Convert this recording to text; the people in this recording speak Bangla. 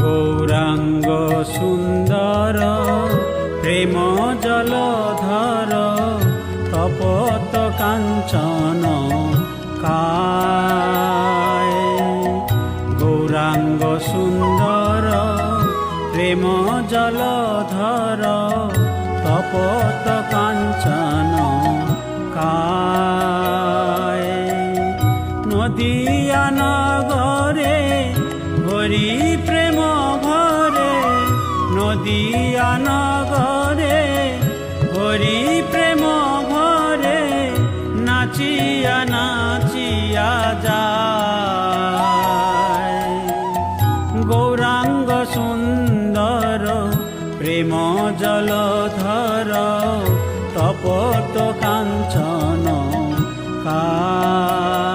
গৌরাঙ্গ সুন্দর প্রেম জলধর তপত কাঞ্চন কায়। গৌরাঙ্গ সুন্দর প্রেম জলধর তপত কাঞ্চন কায়। নদিয়া নগরে হরি প্রেম ভরে, নদিয়া নগরে হরি প্রেম ভরে, নাচিয়া নাচিয়া যায়। গৌরাঙ্গ সুন্দর প্রেম জলধর তপত কাঞ্চন কায়।